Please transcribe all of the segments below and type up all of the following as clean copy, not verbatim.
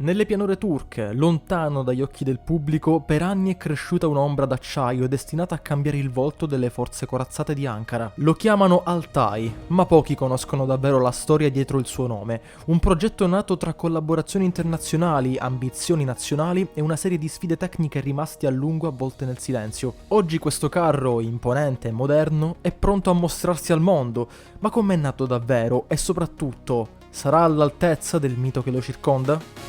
Nelle pianure turche, lontano dagli occhi del pubblico, per anni è cresciuta un'ombra d'acciaio destinata a cambiare il volto delle forze corazzate di Ankara. Lo chiamano Altai, ma pochi conoscono davvero la storia dietro il suo nome. Un progetto nato tra collaborazioni internazionali, ambizioni nazionali e una serie di sfide tecniche rimaste a lungo avvolte nel silenzio. Oggi questo carro, imponente e moderno, è pronto a mostrarsi al mondo, ma com'è nato davvero e soprattutto, sarà all'altezza del mito che lo circonda?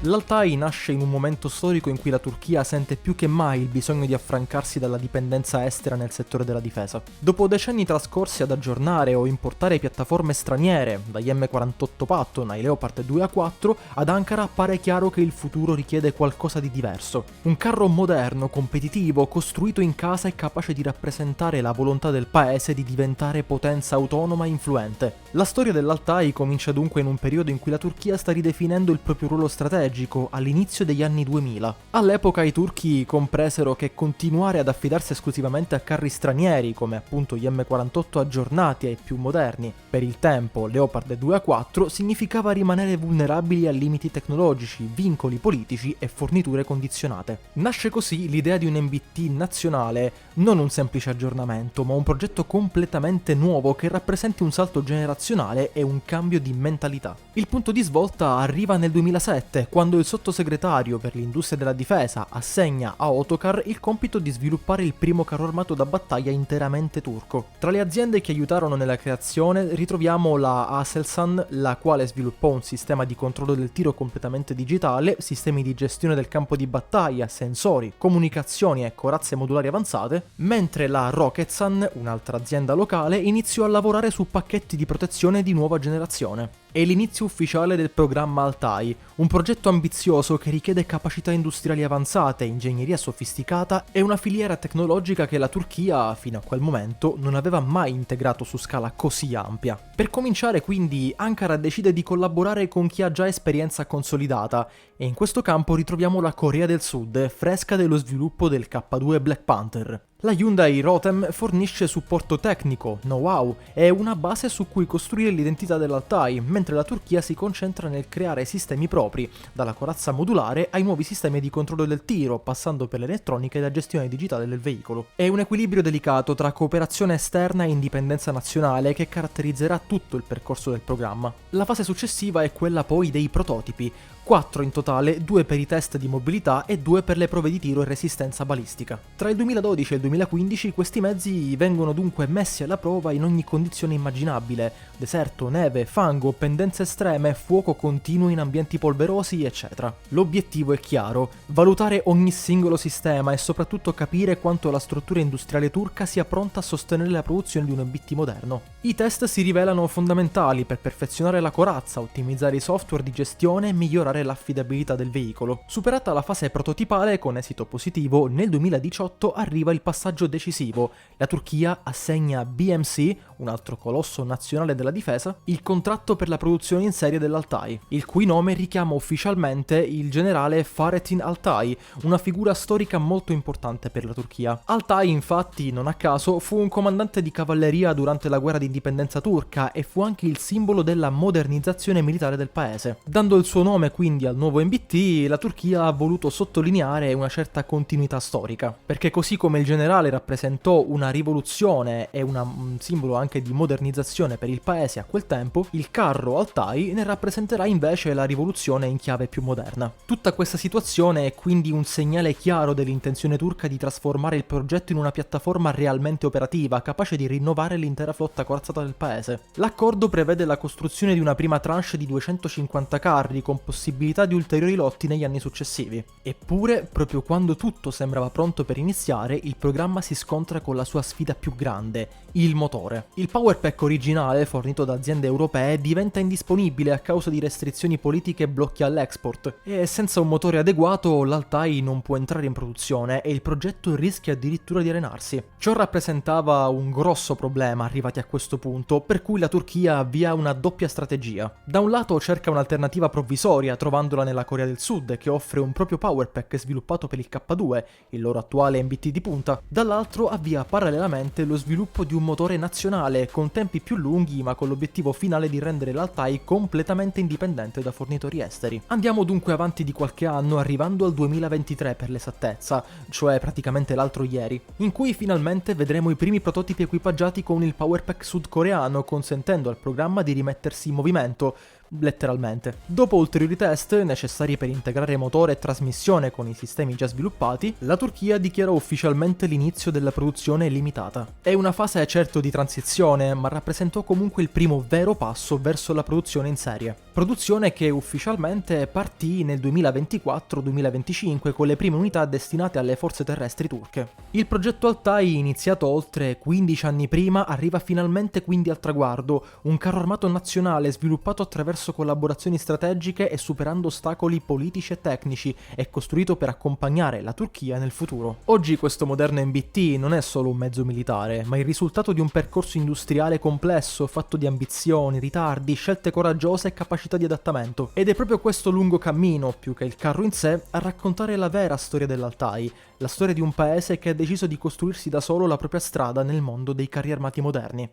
L'Altai nasce in un momento storico in cui la Turchia sente più che mai il bisogno di affrancarsi dalla dipendenza estera nel settore della difesa. Dopo decenni trascorsi ad aggiornare o importare piattaforme straniere, dagli M48 Patton ai Leopard 2A4, ad Ankara appare chiaro che il futuro richiede qualcosa di diverso. Un carro moderno, competitivo, costruito in casa e capace di rappresentare la volontà del paese di diventare potenza autonoma e influente. La storia dell'Altai comincia dunque in un periodo in cui la Turchia sta ridefinendo il proprio ruolo strategico all'inizio degli anni 2000. All'epoca i turchi compresero che continuare ad affidarsi esclusivamente a carri stranieri, come appunto gli M48 aggiornati e più moderni, per il tempo Leopard 2A4, significava rimanere vulnerabili a limiti tecnologici, vincoli politici e forniture condizionate. Nasce così l'idea di un MBT nazionale, non un semplice aggiornamento, ma un progetto completamente nuovo che rappresenti un salto generazionale e un cambio di mentalità. Il punto di svolta arriva nel 2007, quando il sottosegretario per l'industria della difesa assegna a Otokar il compito di sviluppare il primo carro armato da battaglia interamente turco. Tra le aziende che aiutarono nella creazione ritroviamo la Aselsan, la quale sviluppò un sistema di controllo del tiro completamente digitale, sistemi di gestione del campo di battaglia, sensori, comunicazioni e corazze modulari avanzate, mentre la Roketsan, un'altra azienda locale, iniziò a lavorare su pacchetti di protezione di nuova generazione. È l'inizio ufficiale del programma Altai, un progetto ambizioso che richiede capacità industriali avanzate, ingegneria sofisticata e una filiera tecnologica che la Turchia, fino a quel momento, non aveva mai integrato su scala così ampia. Per cominciare, quindi, Ankara decide di collaborare con chi ha già esperienza consolidata, e in questo campo ritroviamo la Corea del Sud, fresca dello sviluppo del K2 Black Panther. La Hyundai Rotem fornisce supporto tecnico, know-how e una base su cui costruire l'identità dell'Altai, mentre la Turchia si concentra nel creare sistemi propri, dalla corazza modulare ai nuovi sistemi di controllo del tiro, passando per l'elettronica e la gestione digitale del veicolo. È un equilibrio delicato tra cooperazione esterna e indipendenza nazionale che caratterizzerà tutto il percorso del programma. La fase successiva è quella poi dei prototipi, 4 in totale, 2 per i test di mobilità e 2 per le prove di tiro e resistenza balistica. Tra il 2012 e il 2015 questi mezzi vengono dunque messi alla prova in ogni condizione immaginabile: deserto, neve, fango, pendenze estreme, fuoco continuo in ambienti polverosi, eccetera. L'obiettivo è chiaro: valutare ogni singolo sistema e soprattutto capire quanto la struttura industriale turca sia pronta a sostenere la produzione di un MBT moderno. I test si rivelano fondamentali per perfezionare la corazza, ottimizzare i software di gestione e migliorare l'affidabilità del veicolo. Superata la fase prototipale con esito positivo, nel 2018 arriva il passaggio decisivo. La Turchia assegna a BMC, un altro colosso nazionale della difesa, il contratto per la produzione in serie dell'Altai, il cui nome richiama ufficialmente il generale Fahrettin Altai, una figura storica molto importante per la Turchia. Altai, infatti, non a caso, fu un comandante di cavalleria durante la guerra di indipendenza turca e fu anche il simbolo della modernizzazione militare del paese. Dando il suo nome quindi al nuovo MBT, la Turchia ha voluto sottolineare una certa continuità storica, perché così come il generale rappresentò una rivoluzione e un simbolo anche di modernizzazione per il paese a quel tempo, il carro Altai ne rappresenterà invece la rivoluzione in chiave più moderna. Tutta questa situazione è quindi un segnale chiaro dell'intenzione turca di trasformare il progetto in una piattaforma realmente operativa, capace di rinnovare l'intera flotta corazzata del paese. L'accordo prevede la costruzione di una prima tranche di 250 carri con possibilità di ulteriori lotti negli anni successivi. Eppure, proprio quando tutto sembrava pronto per iniziare, il programma si scontra con la sua sfida più grande, il motore. Il Power Pack originale, fornito fornito da aziende europee diventa indisponibile a causa di restrizioni politiche e blocchi all'export, e senza un motore adeguato l'Altai non può entrare in produzione e il progetto rischia addirittura di arenarsi. Ciò rappresentava un grosso problema arrivati a questo punto, per cui la Turchia avvia una doppia strategia. Da un lato cerca un'alternativa provvisoria, trovandola nella Corea del Sud, che offre un proprio powerpack sviluppato per il K2, il loro attuale MBT di punta. Dall'altro avvia parallelamente lo sviluppo di un motore nazionale, con tempi più lunghi ma con l'obiettivo finale di rendere l'Altai completamente indipendente da fornitori esteri. Andiamo dunque avanti di qualche anno, arrivando al 2023 per l'esattezza, cioè praticamente l'altro ieri, in cui finalmente vedremo i primi prototipi equipaggiati con il powerpack sudcoreano, consentendo al programma di rimettersi in movimento, letteralmente. Dopo ulteriori test, necessari per integrare motore e trasmissione con i sistemi già sviluppati, la Turchia dichiarò ufficialmente l'inizio della produzione limitata. È una fase certo di transizione, ma rappresentò comunque il primo vero passo verso la produzione in serie. Produzione che ufficialmente partì nel 2024-2025 con le prime unità destinate alle forze terrestri turche. Il progetto Altai, iniziato oltre 15 anni prima, arriva finalmente quindi al traguardo, un carro armato nazionale sviluppato attraverso collaborazioni strategiche e superando ostacoli politici e tecnici, è costruito per accompagnare la Turchia nel futuro. Oggi questo moderno MBT non è solo un mezzo militare, ma il risultato di un percorso industriale complesso, fatto di ambizioni, ritardi, scelte coraggiose e capacità di adattamento. Ed è proprio questo lungo cammino, più che il carro in sé, a raccontare la vera storia dell'Altai, la storia di un paese che ha deciso di costruirsi da solo la propria strada nel mondo dei carri armati moderni.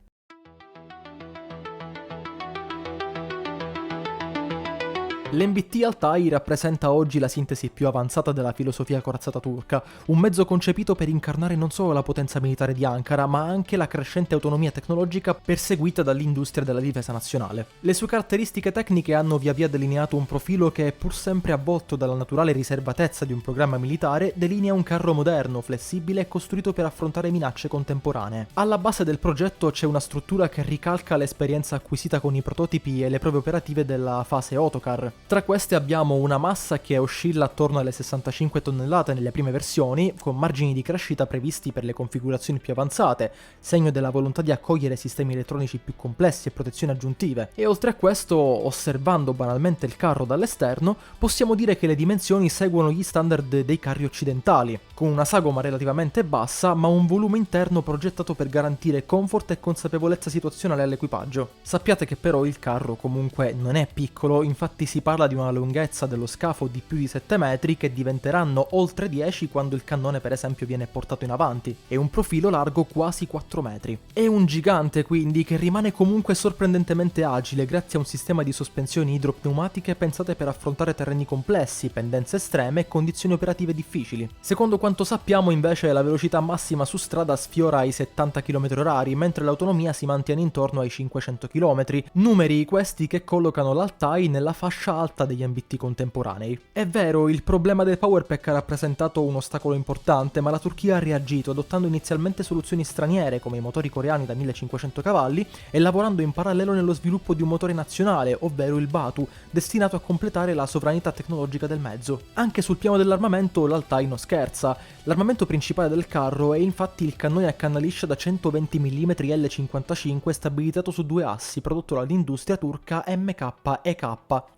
L'MBT Altai rappresenta oggi la sintesi più avanzata della filosofia corazzata turca, un mezzo concepito per incarnare non solo la potenza militare di Ankara, ma anche la crescente autonomia tecnologica perseguita dall'industria della difesa nazionale. Le sue caratteristiche tecniche hanno via via delineato un profilo che, pur sempre avvolto dalla naturale riservatezza di un programma militare, delinea un carro moderno, flessibile e costruito per affrontare minacce contemporanee. Alla base del progetto c'è una struttura che ricalca l'esperienza acquisita con i prototipi e le prove operative della fase Autocar. Tra queste abbiamo una massa che oscilla attorno alle 65 tonnellate nelle prime versioni, con margini di crescita previsti per le configurazioni più avanzate, segno della volontà di accogliere sistemi elettronici più complessi e protezioni aggiuntive. E oltre a questo, osservando banalmente il carro dall'esterno, possiamo dire che le dimensioni seguono gli standard dei carri occidentali, con una sagoma relativamente bassa ma un volume interno progettato per garantire comfort e consapevolezza situazionale all'equipaggio. Sappiate che però il carro comunque non è piccolo, infatti si parla di una lunghezza dello scafo di più di 7 metri che diventeranno oltre 10 quando il cannone per esempio viene portato in avanti, e un profilo largo quasi 4 metri. È un gigante quindi che rimane comunque sorprendentemente agile grazie a un sistema di sospensioni idropneumatiche pensate per affrontare terreni complessi, pendenze estreme e condizioni operative difficili. Secondo quanto sappiamo invece la velocità massima su strada sfiora i 70 km/h, mentre l'autonomia si mantiene intorno ai 500 km, numeri questi che collocano l'Altai nella fascia alta degli MBT contemporanei. È vero, il problema del powerpack ha rappresentato un ostacolo importante, ma la Turchia ha reagito adottando inizialmente soluzioni straniere come i motori coreani da 1500 cavalli e lavorando in parallelo nello sviluppo di un motore nazionale, ovvero il Batu, destinato a completare la sovranità tecnologica del mezzo. Anche sul piano dell'armamento l'Altai non scherza. L'armamento principale del carro è infatti il cannone a canna liscia da 120 mm L55 stabilizzato su due assi, prodotto dall'industria turca MK-EK.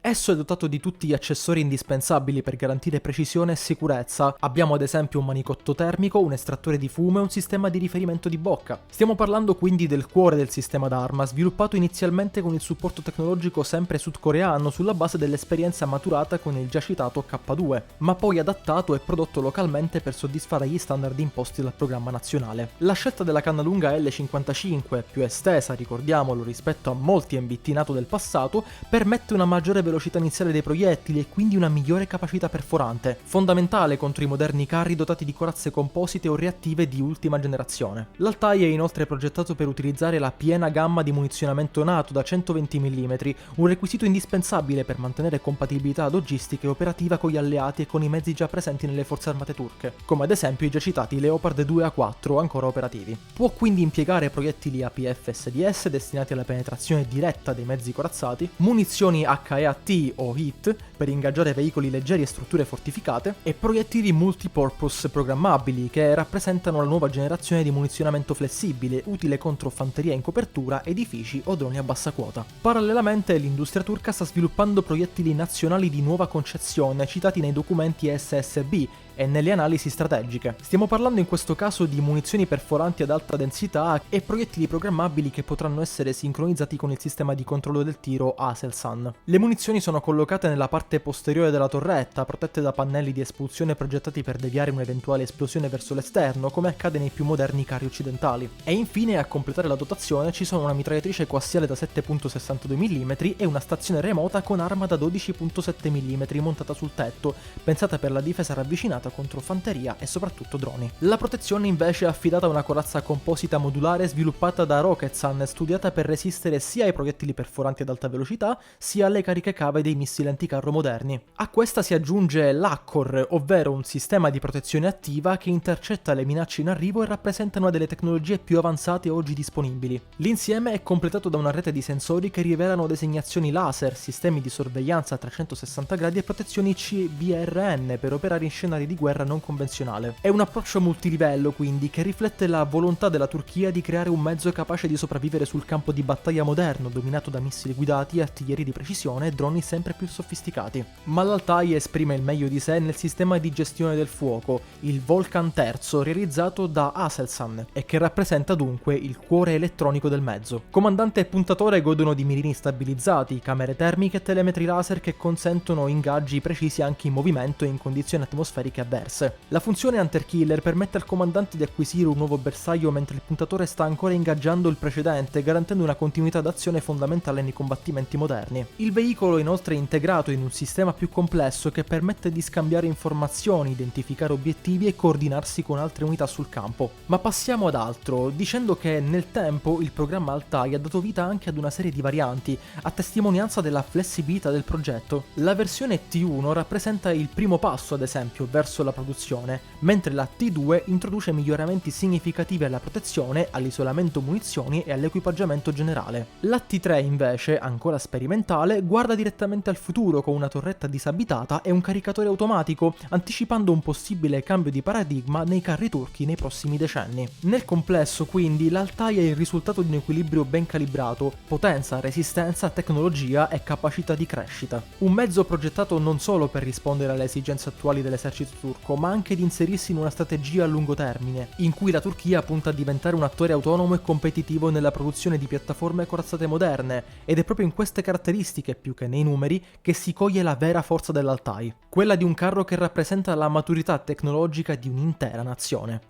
Esso è dotato di tutti gli accessori indispensabili per garantire precisione e sicurezza. Abbiamo ad esempio un manicotto termico, un estrattore di fumo e un sistema di riferimento di bocca. Stiamo parlando quindi del cuore del sistema d'arma, sviluppato inizialmente con il supporto tecnologico sempre sudcoreano sulla base dell'esperienza maturata con il già citato K2, ma poi adattato e prodotto localmente per soddisfare gli standard imposti dal programma nazionale. La scelta della canna lunga L55, più estesa, ricordiamolo, rispetto a molti MBT NATO del passato, permette una maggiore velocità iniziale dei proiettili e quindi una migliore capacità perforante, fondamentale contro i moderni carri dotati di corazze composite o reattive di ultima generazione. L'Altai è inoltre progettato per utilizzare la piena gamma di munizionamento NATO da 120 mm, un requisito indispensabile per mantenere compatibilità logistica e operativa con gli alleati e con i mezzi già presenti nelle forze armate turche, come ad esempio i già citati Leopard 2A4 ancora operativi. Può quindi impiegare proiettili APF-SDS destinati alla penetrazione diretta dei mezzi corazzati, munizioni HEAT o HIT per ingaggiare veicoli leggeri e strutture fortificate, e proiettili multipurpose programmabili che rappresentano la nuova generazione di munizionamento flessibile utile contro fanteria in copertura, edifici o droni a bassa quota. Parallelamente l'industria turca sta sviluppando proiettili nazionali di nuova concezione citati nei documenti SSB e nelle analisi strategiche. Stiamo parlando in questo caso di munizioni perforanti ad alta densità e proiettili programmabili che potranno essere sincronizzati con il sistema di controllo del tiro Aselsan. Le munizioni sono collocate nella parte posteriore della torretta, protette da pannelli di espulsione progettati per deviare un'eventuale esplosione verso l'esterno, come accade nei più moderni carri occidentali. E infine, a completare la dotazione, ci sono una mitragliatrice coassiale da 7.62 mm e una stazione remota con arma da 12.7 mm montata sul tetto, pensata per la difesa ravvicinata contro fanteria e soprattutto droni. La protezione invece è affidata a una corazza composita modulare sviluppata da Roketsan, studiata per resistere sia ai proiettili perforanti ad alta velocità sia alle cariche cave dei missili anticarro moderni. A questa si aggiunge l'Accor, ovvero un sistema di protezione attiva che intercetta le minacce in arrivo e rappresenta una delle tecnologie più avanzate oggi disponibili. L'insieme è completato da una rete di sensori che rivelano designazioni laser, sistemi di sorveglianza a 360 gradi e protezioni CBRN per operare in scenari di guerra non convenzionale. È un approccio multilivello, quindi, che riflette la volontà della Turchia di creare un mezzo capace di sopravvivere sul campo di battaglia moderno, dominato da missili guidati, artiglierie di precisione e droni sempre più sofisticati. Ma l'Altai esprime il meglio di sé nel sistema di gestione del fuoco, il Volkan III, realizzato da Aselsan, e che rappresenta dunque il cuore elettronico del mezzo. Comandante e puntatore godono di mirini stabilizzati, camere termiche e telemetri laser che consentono ingaggi precisi anche in movimento e in condizioni atmosferiche avverse. La funzione Hunter Killer permette al comandante di acquisire un nuovo bersaglio mentre il puntatore sta ancora ingaggiando il precedente, garantendo una continuità d'azione fondamentale nei combattimenti moderni. Il veicolo è inoltre integrato in un sistema più complesso che permette di scambiare informazioni, identificare obiettivi e coordinarsi con altre unità sul campo. Ma passiamo ad altro, dicendo che nel tempo il programma Altai ha dato vita anche ad una serie di varianti, a testimonianza della flessibilità del progetto. La versione T1 rappresenta il primo passo, ad esempio, verso la produzione, mentre la T2 introduce miglioramenti significativi alla protezione, all'isolamento munizioni e all'equipaggiamento generale. La T3 invece, ancora sperimentale, guarda direttamente al futuro con una torretta disabitata e un caricatore automatico, anticipando un possibile cambio di paradigma nei carri turchi nei prossimi decenni. Nel complesso, quindi, l'Altai è il risultato di un equilibrio ben calibrato: potenza, resistenza, tecnologia e capacità di crescita. Un mezzo progettato non solo per rispondere alle esigenze attuali dell'esercito turco, ma anche di inserirsi in una strategia a lungo termine, in cui la Turchia punta a diventare un attore autonomo e competitivo nella produzione di piattaforme corazzate moderne, ed è proprio in queste caratteristiche, più che nei numeri, che si coglie la vera forza dell'Altai, quella di un carro che rappresenta la maturità tecnologica di un'intera nazione.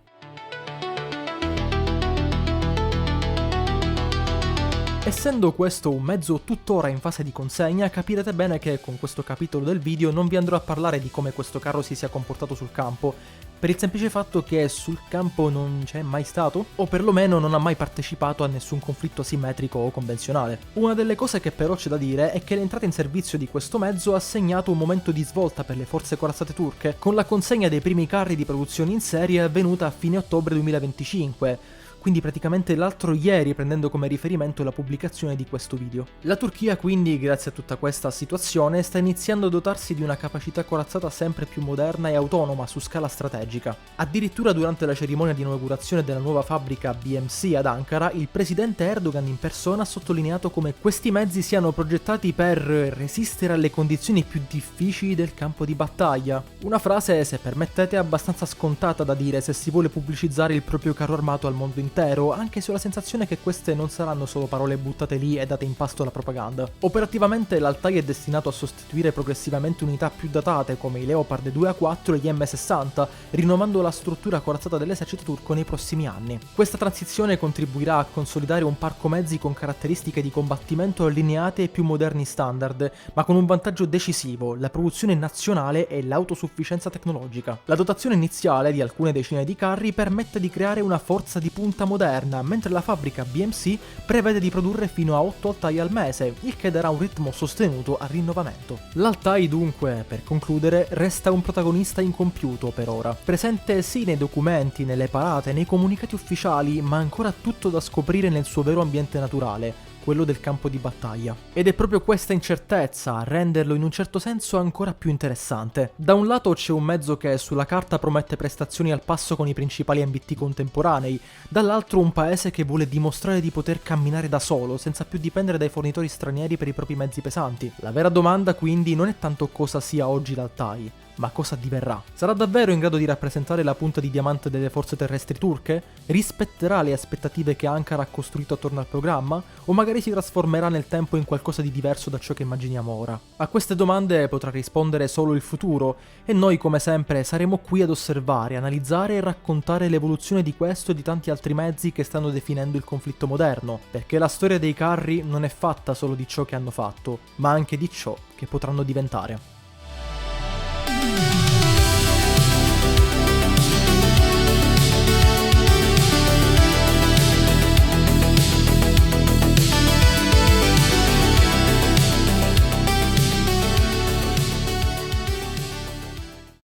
Essendo questo un mezzo tuttora in fase di consegna, capirete bene che con questo capitolo del video non vi andrò a parlare di come questo carro si sia comportato sul campo, per il semplice fatto che sul campo non c'è mai stato, o perlomeno non ha mai partecipato a nessun conflitto asimmetrico o convenzionale. Una delle cose che però c'è da dire è che l'entrata in servizio di questo mezzo ha segnato un momento di svolta per le forze corazzate turche, con la consegna dei primi carri di produzione in serie avvenuta a fine ottobre 2025, quindi praticamente l'altro ieri, prendendo come riferimento la pubblicazione di questo video. La Turchia quindi, grazie a tutta questa situazione, sta iniziando a dotarsi di una capacità corazzata sempre più moderna e autonoma su scala strategica. Addirittura durante la cerimonia di inaugurazione della nuova fabbrica BMC ad Ankara, il presidente Erdogan in persona ha sottolineato come questi mezzi siano progettati per resistere alle condizioni più difficili del campo di battaglia. Una frase, se permettete, abbastanza scontata da dire se si vuole pubblicizzare il proprio carro armato al mondo intero, anche se ho la sensazione che queste non saranno solo parole buttate lì e date in pasto alla propaganda. Operativamente l'Altai è destinato a sostituire progressivamente unità più datate come i Leopard 2A4 e gli M60, rinnovando la struttura corazzata dell'esercito turco nei prossimi anni. Questa transizione contribuirà a consolidare un parco mezzi con caratteristiche di combattimento allineate ai più moderni standard, ma con un vantaggio decisivo: la produzione nazionale e l'autosufficienza tecnologica. La dotazione iniziale di alcune decine di carri permette di creare una forza di punta moderna, mentre la fabbrica BMC prevede di produrre fino a 8 Altai al mese, il che darà un ritmo sostenuto al rinnovamento. L'Altai dunque, per concludere, resta un protagonista incompiuto per ora, presente sì nei documenti, nelle parate, nei comunicati ufficiali, ma ancora tutto da scoprire nel suo vero ambiente naturale, quello del campo di battaglia. Ed è proprio questa incertezza a renderlo in un certo senso ancora più interessante. Da un lato c'è un mezzo che sulla carta promette prestazioni al passo con i principali MBT contemporanei, dall'altro un paese che vuole dimostrare di poter camminare da solo, senza più dipendere dai fornitori stranieri per i propri mezzi pesanti. La vera domanda quindi non è tanto cosa sia oggi l'Altai, ma cosa diverrà. Sarà davvero in grado di rappresentare la punta di diamante delle forze terrestri turche? Rispetterà le aspettative che Ankara ha costruito attorno al programma? O magari si trasformerà nel tempo in qualcosa di diverso da ciò che immaginiamo ora? A queste domande potrà rispondere solo il futuro, e noi come sempre saremo qui ad osservare, analizzare e raccontare l'evoluzione di questo e di tanti altri mezzi che stanno definendo il conflitto moderno, perché la storia dei carri non è fatta solo di ciò che hanno fatto, ma anche di ciò che potranno diventare.